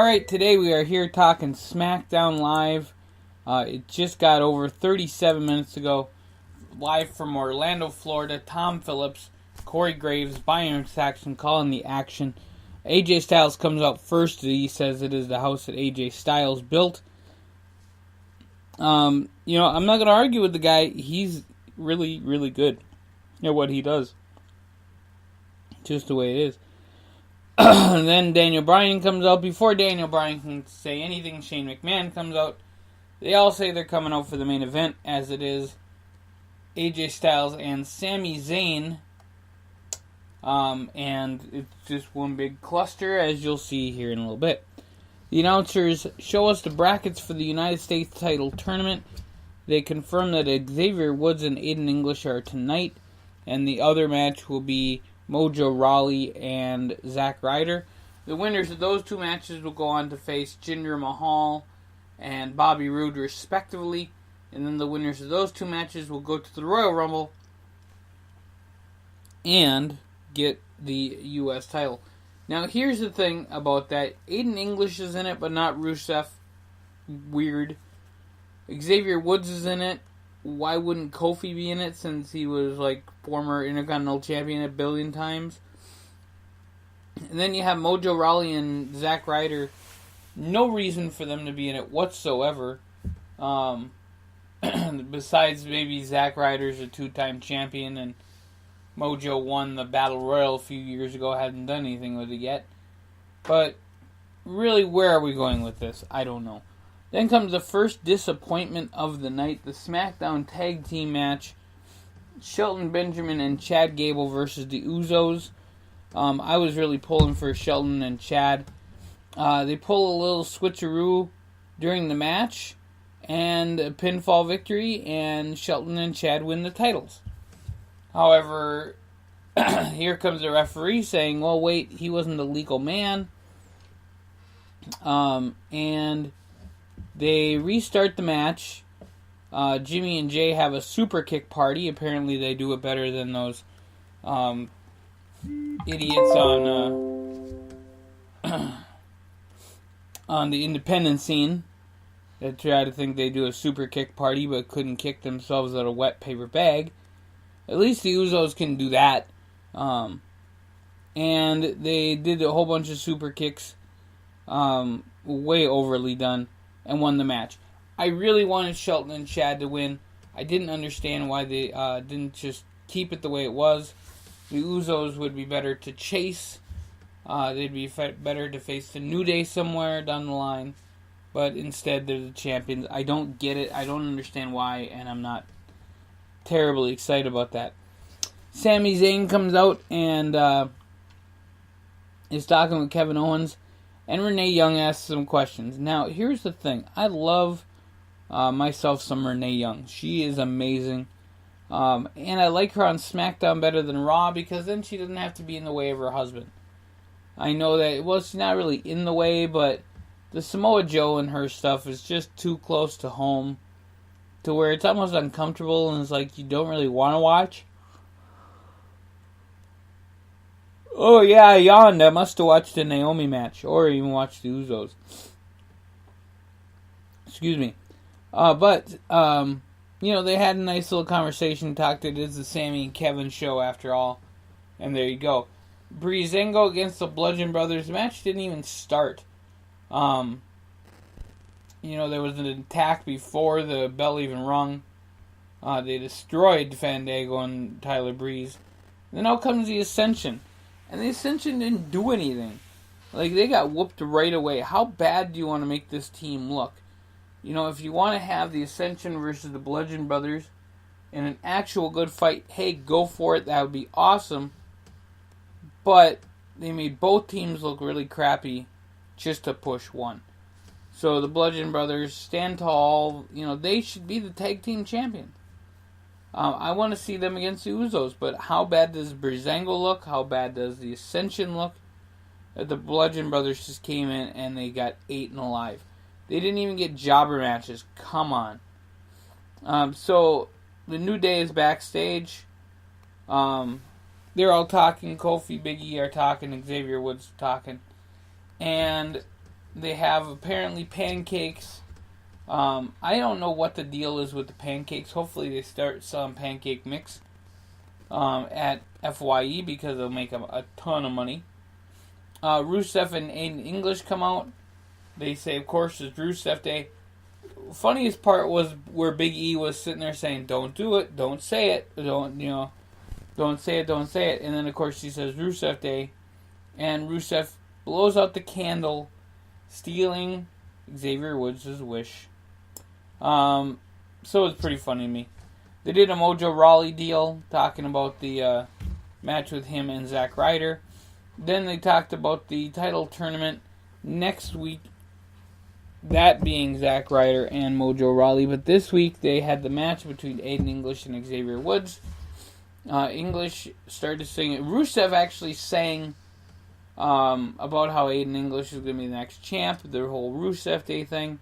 Alright, today we are here talking Smackdown Live. It just got over 37 minutes ago. Live from Orlando, Florida. Tom Phillips, Corey Graves, Byron Saxton calling the action. AJ Styles comes out first. He says it is the house that AJ Styles built. I'm not going to argue with the guy. He's really, really good at what he does. Just the way it is. And then Daniel Bryan comes out. Before Daniel Bryan can say anything, Shane McMahon comes out. They all say they're coming out for the main event, as it is AJ Styles and Sami Zayn. And it's just one big cluster, as you'll see here in a little bit. The announcers show us the brackets for the United States title tournament. They confirm that Xavier Woods and Aiden English are tonight, and the other match will be Mojo Rawley and Zack Ryder. The winners of those two matches will go on to face Jinder Mahal and Bobby Roode respectively. And then the winners of those two matches will go to the Royal Rumble and get the U.S. title. Now here's the thing about that. Aiden English is in it, but not Rousseff. Weird. Xavier Woods is in it. Why wouldn't Kofi be in it, since he was former Intercontinental Champion a billion times? And then you have Mojo Rawley and Zack Ryder. No reason for them to be in it whatsoever. Besides maybe Zack Ryder's a two-time champion and Mojo won the Battle Royal a few years ago. Hasn't done anything with it yet. But really, where are we going with this? I don't know. Then comes the first disappointment of the night, the SmackDown Tag Team match. Shelton Benjamin and Chad Gable versus the Usos. I was really pulling for Shelton and Chad. They pull a little switcheroo during the match, and a pinfall victory, and Shelton and Chad win the titles. However, here comes the referee saying, well, wait, he wasn't a legal man. And they restart the match. Jimmy and Jay have a super kick party. Apparently they do it better than those idiots on the independent scene that try to think they do a super kick party but couldn't kick themselves out of a wet paper bag. At least the Usos can do that. And they did a whole bunch of super kicks, way overly done, and won the match. I really wanted Shelton and Chad to win. I didn't understand why they didn't just keep it the way it was. The Usos would be better to chase. They'd be better to face the New Day somewhere down the line. But instead, they're the champions. I don't get it. I don't understand why, and I'm not terribly excited about that. Sami Zayn comes out and is talking with Kevin Owens. And Renee Young asks some questions. Now, here's the thing. I love myself some Renee Young. She is amazing. And I like her on SmackDown better than Raw, because then she doesn't have to be in the way of her husband. I know that, well, she's not really in the way, but the Samoa Joe and her stuff is just too close to home to where it's almost uncomfortable, and it's like you don't really want to watch. Oh yeah, I yawned. I must have watched the Naomi match, or even watched the Usos. Excuse me. But they had a nice little conversation, talked it is the Sami and Kevin show after all. And there you go. Breezango against the Bludgeon Brothers. The match didn't even start. There was an attack before the bell even rung. They destroyed Fandango and Tyler Breeze. Then out comes the Ascension. And the Ascension didn't do anything. They got whooped right away. How bad do you want to make this team look? If you want to have the Ascension versus the Bludgeon Brothers in an actual good fight, hey, go for it. That would be awesome. But they made both teams look really crappy just to push one. So the Bludgeon Brothers stand tall. They should be the tag team champions. I want to see them against the Usos, but how bad does Breezango look? How bad does the Ascension look? The Bludgeon Brothers just came in and they got eaten alive. They didn't even get jobber matches. Come on. So the New Day is backstage. They're all talking. Kofi, Big E are talking. Xavier Woods talking. And they have apparently pancakes. I don't know what the deal is with the pancakes. Hopefully they start selling pancake mix at FYE because they'll make a ton of money. Rousseff and Aiden English come out. They say, of course, it's Rousseff Day. Funniest part was where Big E was sitting there saying, "Don't do it, don't say it, don't say it, don't say it." And then, of course, she says Rousseff Day, and Rousseff blows out the candle, stealing Xavier Woods' wish. So it's pretty funny to me. They did a Mojo Rawley deal, talking about the match with him and Zack Ryder. Then they talked about the title tournament next week, that being Zack Ryder and Mojo Rawley. But this week they had the match between Aiden English and Xavier Woods. English started to sing. Rusev actually sang about how Aiden English is going to be the next champ, their whole Rusev Day thing.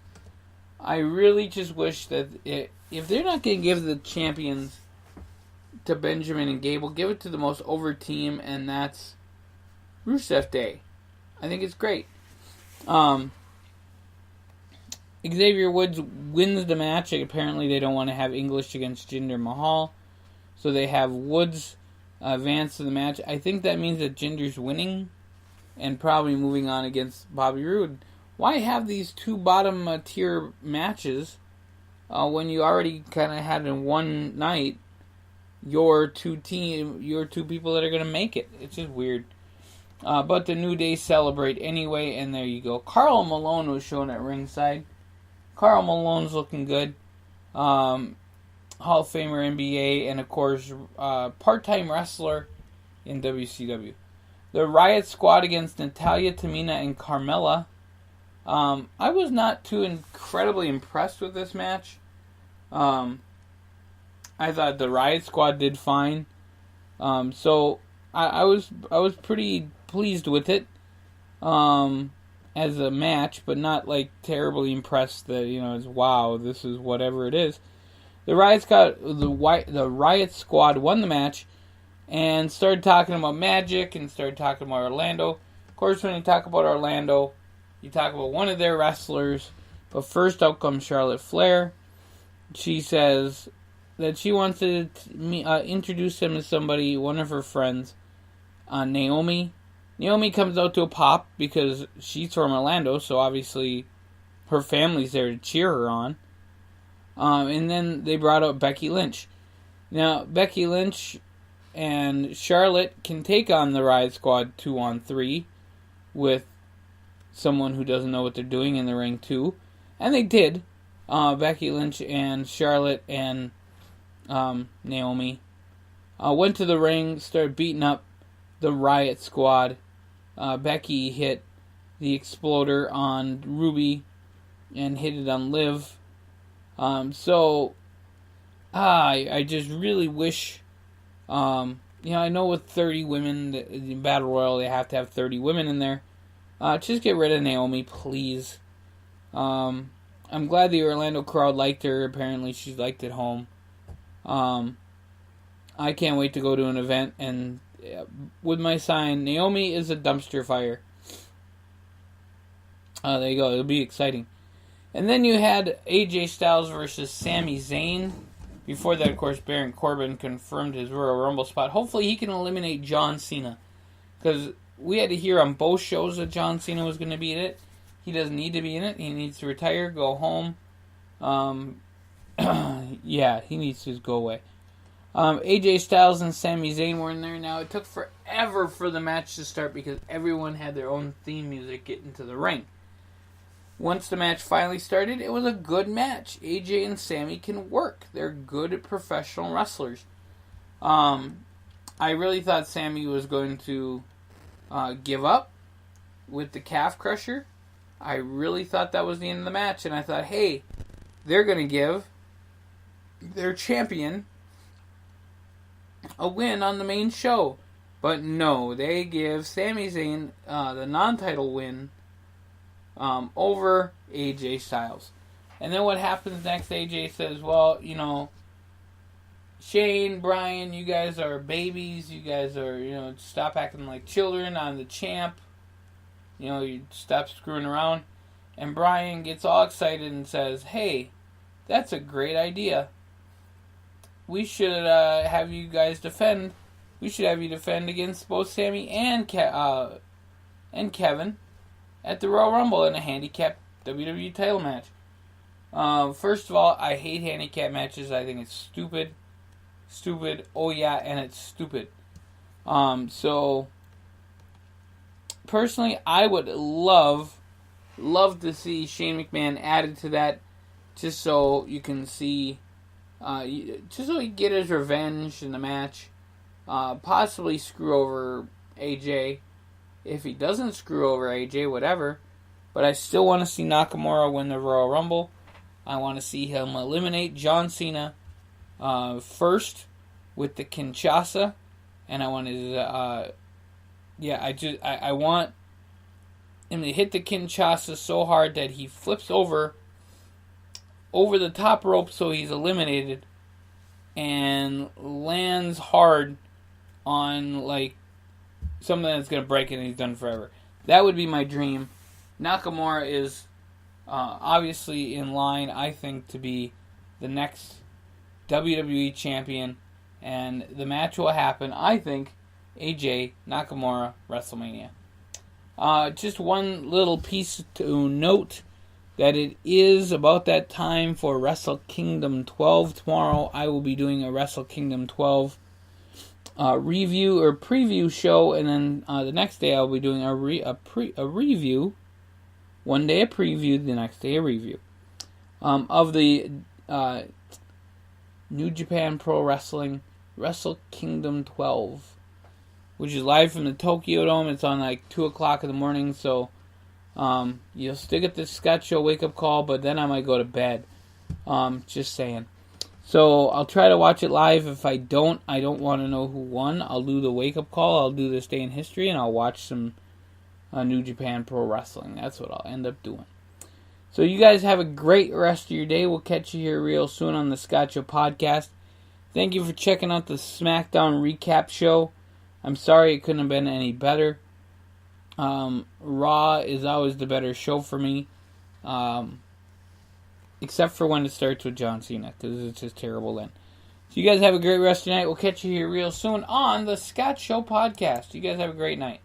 I really just wish that if they're not going to give the champions to Benjamin and Gable, give it to the most over team, and that's Rusev Day. I think it's great. Xavier Woods wins the match. Apparently they don't want to have English against Jinder Mahal, so they have Woods advance to the match. I think that means that Jinder's winning and probably moving on against Bobby Roode. Why have these two bottom tier matches when you already kind of had in one night your two people that are going to make it? It's just weird. But the New Day celebrate anyway, and there you go. Karl Malone was shown at ringside. Karl Malone's looking good. Hall of Famer NBA, and of course, part-time wrestler in WCW. The Riott Squad against Natalya, Tamina, and Carmella. I was not too incredibly impressed with this match. I thought the Riott Squad did fine. So I was pretty pleased with it as a match, but not like terribly impressed that it's wow, this is whatever it is. The Riott Squad won the match and started talking about Magic and started talking about Orlando. Of course, when you talk about Orlando, you talk about one of their wrestlers. But first out comes Charlotte Flair. She says that she wants to introduce him to somebody, one of her friends, Naomi. Naomi comes out to a pop because she's from Orlando, so obviously her family's there to cheer her on. And then they brought out Becky Lynch. Now, Becky Lynch and Charlotte can take on the Riott Squad 2-on-3 with someone who doesn't know what they're doing in the ring too. And they did. Becky Lynch and Charlotte and Naomi went to the ring, started beating up the Riott Squad. Becky hit the exploder on Ruby and hit it on Liv. So I just really wish, I know with 30 women in Battle Royal they have to have 30 women in there. Just get rid of Naomi, please. I'm glad the Orlando crowd liked her. Apparently she's liked it home. I can't wait to go to an event and with my sign, Naomi is a dumpster fire. There you go. It'll be exciting. And then you had AJ Styles versus Sami Zayn. Before that, of course, Baron Corbin confirmed his Royal Rumble spot. Hopefully he can eliminate John Cena. Because we had to hear on both shows that John Cena was going to be in it. He doesn't need to be in it. He needs to retire, go home. Yeah, he needs to just go away. AJ Styles and Sami Zayn were in there. Now, it took forever for the match to start because everyone had their own theme music get into the ring. Once the match finally started, it was a good match. AJ and Sami can work. They're good professional wrestlers. I really thought Sami was going to give up with the calf crusher. I really thought that was the end of the match. And I thought, hey, they're going to give their champion a win on the main show. But no, they give Sami Zayn the non-title win over AJ Styles. And then what happens next? AJ says, well, Shane, Brian, you guys are babies. You guys are, stop acting like children. I'm the champ. You stop screwing around. And Bryan gets all excited and says, "Hey, that's a great idea. We should have you guys defend. We should have you defend against both Sami and Kevin at the Royal Rumble in a handicap WWE title match." First of all, I hate handicap matches. I think it's stupid. Stupid. Oh yeah, and it's stupid. So personally, I would love to see Shane McMahon added to that, just so you can see, just so he can get his revenge in the match. Possibly screw over AJ. If he doesn't screw over AJ, whatever. But I still want to see Nakamura win the Royal Rumble. I want to see him eliminate John Cena first with the Kinshasa, and I want his, I want him to hit the Kinshasa so hard that he flips over the top rope so he's eliminated, and lands hard on like something that's gonna break it and he's done forever. That would be my dream. Nakamura is obviously in line, I think, to be the next WWE champion, and the match will happen, I think, AJ Nakamura WrestleMania. Just one little piece to note, that it is about that time for Wrestle Kingdom 12. Tomorrow I will be doing a Wrestle Kingdom 12 review or preview show, and then the next day I'll be doing a review. One day a preview, the next day a review of the New Japan Pro Wrestling Wrestle Kingdom 12, which is live from the Tokyo Dome. It's on like 2 o'clock in the morning, so you'll still get the Scott Show wake-up call, but then I might go to bed. Just saying. So I'll try to watch it live. If I don't want to know who won. I'll do the wake-up call, I'll do this day in history, and I'll watch some New Japan Pro Wrestling. That's what I'll end up doing. So you guys have a great rest of your day. We'll catch you here real soon on the Scott Show podcast. Thank you for checking out the Smackdown Recap show. I'm sorry it couldn't have been any better. Raw is always the better show for me. Except for when it starts with John Cena, because it's just terrible then. So you guys have a great rest of your night. We'll catch you here real soon on the Scott Show podcast. You guys have a great night.